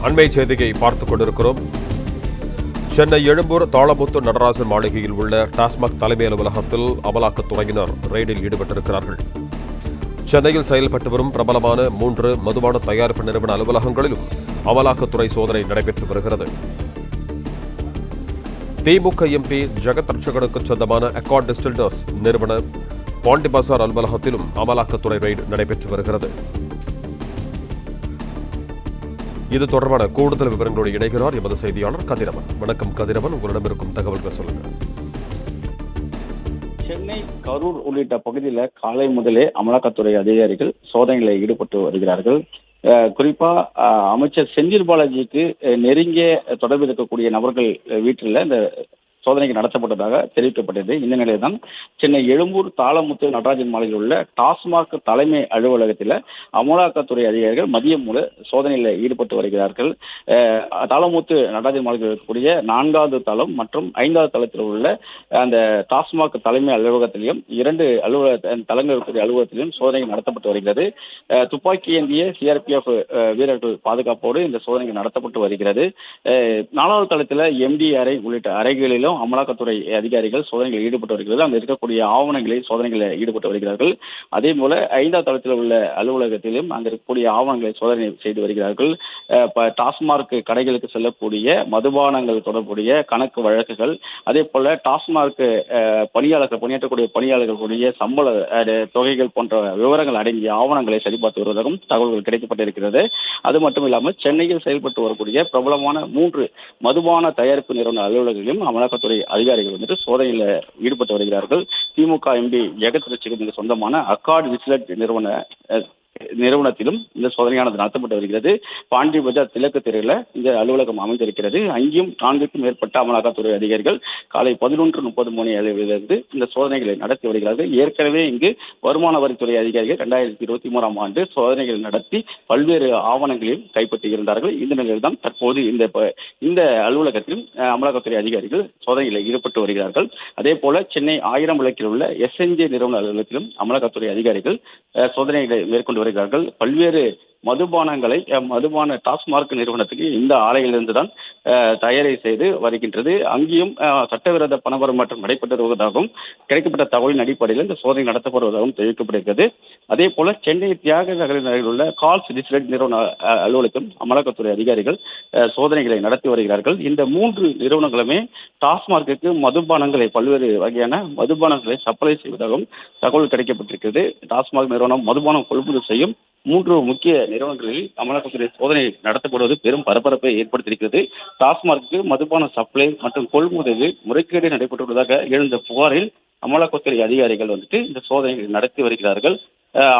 அண்மை செய்தியை பார்த்துக் கொண்டிருக்கிறோம். சென்னை எழும்பூர் தாளமுத்து நடராஜன் மாளிகையில் உள்ள டாஸ்மாக் தலைமை அலுவலகத்தில் அமலாக்கத்துறையினர் ரெய்டில் ஈடுபட்டிருக்கிறார்கள். சென்னையில் செயல்பட்டு வரும் பிரபலமான 3 மதுபான தயாரிப்பு நிறுவன அலுவலகங்களிலும் அமலாக்கத்துறை சோதனை நடைபெற்று வருகிறது. திமுக எம்பி ஜெகத் ரட்சகனுக்கு சொந்தமான அக்கார்ட் டிஸ்டில்டர்ஸ் நிறுவன பாண்டி பசார் அலுவலகத்திலும் அமலாக்கத்துறை ரெய்டு நடைபெற்று வருகிறது. இது தொடர்பான கூடுதல் விவரங்களோடு இணைகிறார் எமது செய்தியாளர் கதிரவன். வணக்கம் கதிரவன், உங்களிடம் இருக்கும் தகவல்கள் சொல்லுங்க. சென்னை, கரூர் உள்ளிட்ட பகுதியில் காலை முதலே அமலாக்கத்துறை அதிகாரிகள் சோதனைகளில் ஈடுபட்டு வருகிறார்கள். குறிப்பா அமைச்சர் செந்தில் பாலாஜிக்கு நெருங்கிய தொடர்பு இருக்கக்கூடிய நபர்கள் வீட்டில் இந்த சோதனைக்கு நடத்தப்பட்டதாக தெரிவிக்கப்பட்டது. இந்த நிலையில்தான் சென்னை எழும்பூர் தாளமுத்து நடராஜன் மாளிகையில் உள்ள டாஸ்மாக் தலைமை அலுவலகத்தில் அமலாக்கத்துறை அதிகாரிகள் மதியம் முதல் சோதனையில் ஈடுபட்டு வருகிறார்கள். தாளமுத்து நடராஜன் மாளிகையில் இருக்கக்கூடிய 4வது தளம் மற்றும் 5வது தளத்தில் உள்ள அந்த டாஸ்மாக் தலைமை அலுவலகத்திலையும் 2 தளங்கள் இருக்கக்கூடிய அலுவலகத்திலும் சோதனை நடத்தப்பட்டு வருகிறது. துப்பாக்கி ஏந்திய சிஆர்பிஎஃப் வீரர்கள் பாதுகாப்போடு இந்த சோதனை நடத்தப்பட்டு வருகிறது. 4வது தளத்தில் எம்டி அறை உள்ளிட்ட அறைகளிலும் அமலாக்கத்துறை அதிகாரிகள் சோதனைகளில் ஈடுபட்டு வருகிறது. அங்கு இருக்கக்கூடிய ஆவணங்களை சோதனைகளில் ஈடுபட்டு வருகிறார்கள். அதே போல 5வது தளத்தில் உள்ள அலுவலகத்திலும் அங்கு இருக்கக்கூடிய ஆவணங்களை சோதனை செய்து வருகிறார்கள். டாஸ்மாக் கடைகளுக்கு செல்லக்கூடிய மதுபானங்கள் தொடர்புடைய கணக்கு வழக்குகள், அதே போல டாஸ்மாக் பணியாற்றக்கூடிய பணியாளர்களுடைய சம்பள தொகைகள் போன்ற விவரங்கள் அடங்கிய ஆவணங்களை சரிபார்த்து வருவதாகவும் தகவல்கள் கிடைக்கப்பட்டிருக்கிறது. அது மட்டும் இல்லாமல் சென்னையில் செயல்பட்டு வரக்கூடிய பிரபலமான 3 மதுபான தயாரிப்பு நிறுவன அலுவலகங்களிலும் அமலாக்கத்துறை அதிகாரிகள் சோதனையில் ஈடுபட்டு வருகிறார்கள். திமுக எம்பி ஜெகத் ரட்சகனுக்கு சொந்தமான அக்கார்ட் டிஸ்டில்டர்ஸ் நிறுவனத்திலும் இந்த சோதனையானது நடத்தப்பட்டு வருகிறது. பாண்டி பஜார் திலக்கு தெருவில் இந்த அலுவலகம் அமைந்திருக்கிறது. அங்கேயும் 4க்கும் மேற்பட்ட அமலாக்கத்துறை அதிகாரிகள் காலை 11:30 மணி அளவிலிருந்து இந்த சோதனைகளை நடத்தி வருகிறார்கள். ஏற்கனவே இங்கு வருமான வரித்துறை அதிகாரிகள் 2023ஆம் ஆண்டு சோதனைகள் நடத்தி பல்வேறு ஆவணங்களையும் கைப்பற்றியிருந்தார்கள். இந்த நிலையில் தான் தற்போது இந்த அலுவலகத்திலும் அமலாக்கத்துறை அதிகாரிகள் சோதனைகளில் ஈடுபட்டு வருகிறார்கள். அதே போல சென்னை 1000 விளக்கில் உள்ள எஸ்என்ஜே நிறுவன அலுவலகத்திலும் அமலாக்கத்துறை அதிகாரிகள் சோதனைகளை மேற்கொண்டு வருகிறார்கள். பல்வேறு மதுபான டாஸ்மாக் நிறுவனத்துக்கு இந்த ஆலையிலிருந்து தான் தயாரி செய்து வருகின்றது. அங்கேயும் சட்டவிரோத பண பரிமாற்றம் நடைபெற்று வருவதாகவும் கிடைக்கப்பட்ட தகவலின் அடிப்படையில் இந்த சோதனை நடத்தப்படுவதாகவும் தெரிவிக்கப்படுகிறது. அதே போல சென்னை தியாக நகரில் உள்ள கால்ஸ் டிஸ்டில்டர்ஸ் நிறுவன அலுவலகம் அமலாக்கத்துறை அதிகாரிகள் சோதனைகளை நடத்தி வருகிறார்கள். இந்த 3 நிறுவனங்களுமே டாஸ்மார்க்கு மதுபானங்களை பல்வேறு வகையான மதுபானங்களை சப்ளை செய்வதாகவும் தகவல் கிடைக்கப்பட்டிருக்கிறது. டாஸ்மாக் நிறுவனம் மதுபானம் கொள்முதல் செய்யும் 3 முக்கிய நிறுவனங்களில் அமலாக்கத்துறை சோதனை நடத்தப்படுவது பெரும் பரபரப்பை ஏற்படுத்தியிருக்கிறது. டாஸ்மார்க்கு மதுபான சப்ளை மற்றும் கொள்முதலில் முறைகேடு நடைபெற்றுள்ளதாக எழுந்த புகாரில் அமலாக்கத்துறை அதிகாரிகள் இந்த சோதனைகளை நடத்தி வருகிறார்கள்.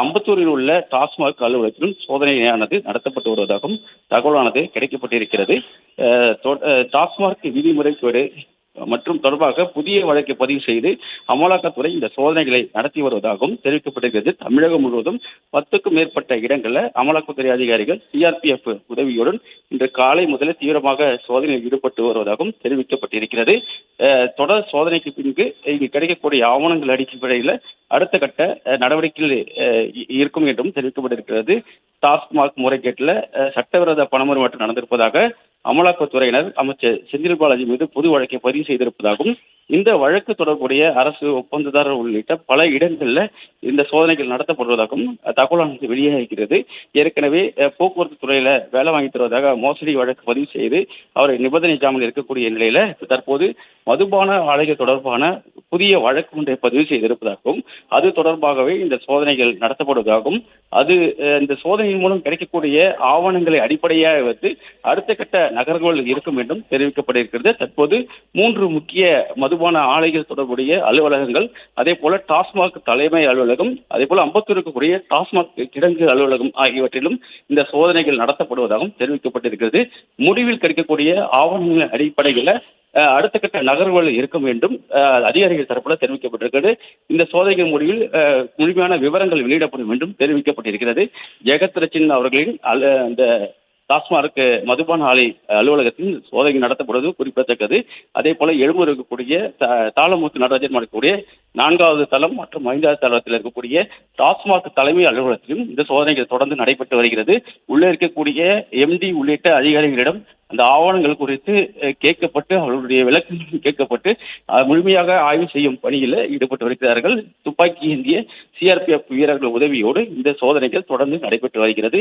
அம்பத்தூரில் உள்ள டாஸ்மாக் அலுவலகத்திலும் சோதனையானது நடத்தப்பட்டு வருவதாகவும் தகவலானது கிடைக்கப்பட்டிருக்கிறது. டாஸ்மாக் விதிமுறைகேடு மற்றும் தொடர்பாக புதிய வழக்கை பதிவு செய்து அமலாக்கத்துறை இந்த சோதனைகளை நடத்தி வருவதாகவும் தெரிவிக்கப்பட்டிருக்கிறது. தமிழகம் முழுவதும் 10க்கும் மேற்பட்ட இடங்களில் அமலாக்கத்துறை அதிகாரிகள் சிஆர்பிஎஃப் உதவியுடன் இன்று காலை முதலே தீவிரமாக சோதனையில் ஈடுபட்டு வருவதாகவும் தெரிவிக்கப்பட்டிருக்கிறது. தொடர் சோதனைக்கு பின்பு இங்கு கிடைக்கக்கூடிய ஆவணங்கள் அடிப்படையில் அடுத்த கட்ட நடவடிக்கைகள் இருக்கும் என்றும் தெரிவிக்கப்பட்டிருக்கிறது. டாஸ்மாக் முறைகேட்டில் சட்டவிரோத பணமறிமாற்றம் நடந்திருப்பதாக அமலாக்கத்துறையினர் அமைச்சர் செந்தில் பாலாஜி மீது பொது வழக்கை பதிவு செய்திருப்பதாகவும் இந்த வழக்கு தொடர்புடைய அரசு ஒப்பந்ததாரர் உள்ளிட்ட பல இடங்களில் இந்த சோதனைகள் நடத்தப்படுவதாகவும் தகவலானது வெளியாகிறது. ஏற்கனவே போக்குவரத்து துறையில வேலை வாங்கி தருவதாக மோசடி வழக்கு பதிவு செய்து அவரை நிபந்தனை ஜாமீனில் இருக்கக்கூடிய நிலையில தற்போது மதுபான ஆலைகள் தொடர்பான புதிய வழக்கு ஒன்றை பதிவு செய்திருப்பதாகவும் அது தொடர்பாகவே இந்த சோதனைகள் நடத்தப்படுவதாகவும் இந்த சோதனையின் மூலம் கிடைக்கக்கூடிய ஆவணங்களை அடிப்படையாக வைத்து அடுத்த கட்ட நகர்வுகள் இருக்கும் என்றும் தெரிவிக்கப்பட்டிருக்கிறது. தற்போது 3 முக்கிய மதுபான ஆலைகள் தொடர்புடைய அலுவலகங்கள், அதே போல டாஸ்மாக் தலைமை அலுவலகம், அதே போல அம்பத்தூர் இருக்கக்கூடிய டாஸ்மாக் கிடங்கு அலுவலகம் ஆகியவற்றிலும் இந்த சோதனைகள் நடத்தப்படுவதாகவும் தெரிவிக்கப்பட்டிருக்கிறது. முடிவில் கிடைக்கக்கூடிய ஆவணங்களின் அடிப்படையில் அடுத்த கட்ட நகர்வுகள் இருக்க வேண்டும் அதிகாரிகள் தரப்புல தெரிவிக்கப்பட்டிருக்கிறது. இந்த சோதனைகள் முடிவில் முழுமையான விவரங்கள் வெளியிடப்படும் என்றும் தெரிவிக்கப்பட்டிருக்கிறது. ஜெகத் ரட்சகன் அவர்களின் அந்த டாஸ்மாக் மதுபான ஆலை அலுவலகத்தில் சோதனை நடத்தப்படுவது குறிப்பிடத்தக்கது. அதே போல எழும்பூர் இருக்கக்கூடிய தாளமுத்து நடராஜன் இருக்கக்கூடிய 4வது தளம் மற்றும் 5வது தளத்தில் இருக்கக்கூடிய டாஸ்மாக் தலைமை அலுவலகத்திலும் இந்த சோதனைகள் தொடர்ந்து நடைபெற்று வருகிறது. உள்ளே இருக்கக்கூடிய எம்டி உள்ளிட்ட அதிகாரிகளிடம் அந்த ஆவணங்கள் குறித்து கேட்கப்பட்டு அவர்களுடைய விளக்கங்கள் கேட்கப்பட்டு முழுமையாக ஆய்வு செய்யும் பணியில் ஈடுபட்டு வருகிறார்கள். துப்பாக்கி ஏந்திய சிஆர்பிஎஃப் வீரர்கள் உதவியோடு இந்த சோதனைகள் தொடர்ந்து நடைபெற்று வருகிறது.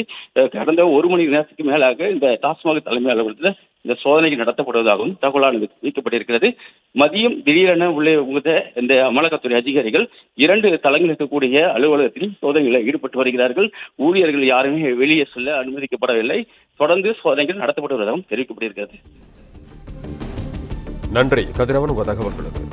கடந்த 1 மணி நேரத்துக்கு மேலாக இந்த டாஸ்மாக் தலைமை அலுவலகத்தில் இந்த சோதனைகள் நடத்தப்படுவதாகவும் தகவலானது வைக்கப்பட்டிருக்கிறது. மதியம் திடீரென உள்ளே புகுந்த இந்த அமலாக்கத்துறை அதிகாரிகள் 2 தளங்கள் இருக்கக்கூடிய அலுவலகத்திலும் சோதனைகளில் ஈடுபட்டு வருகிறார்கள். ஊழியர்கள் யாருமே வெளியே செல்ல அனுமதிக்கப்படவில்லை. தொடர்ந்து சோதனைகள் நடத்தப்பட்டு வருவதாகவும் தெரிவிக்கப்பட்டிருக்கிறது. நன்றி கதிரவன், உங்கள் தகவல்களுக்கு.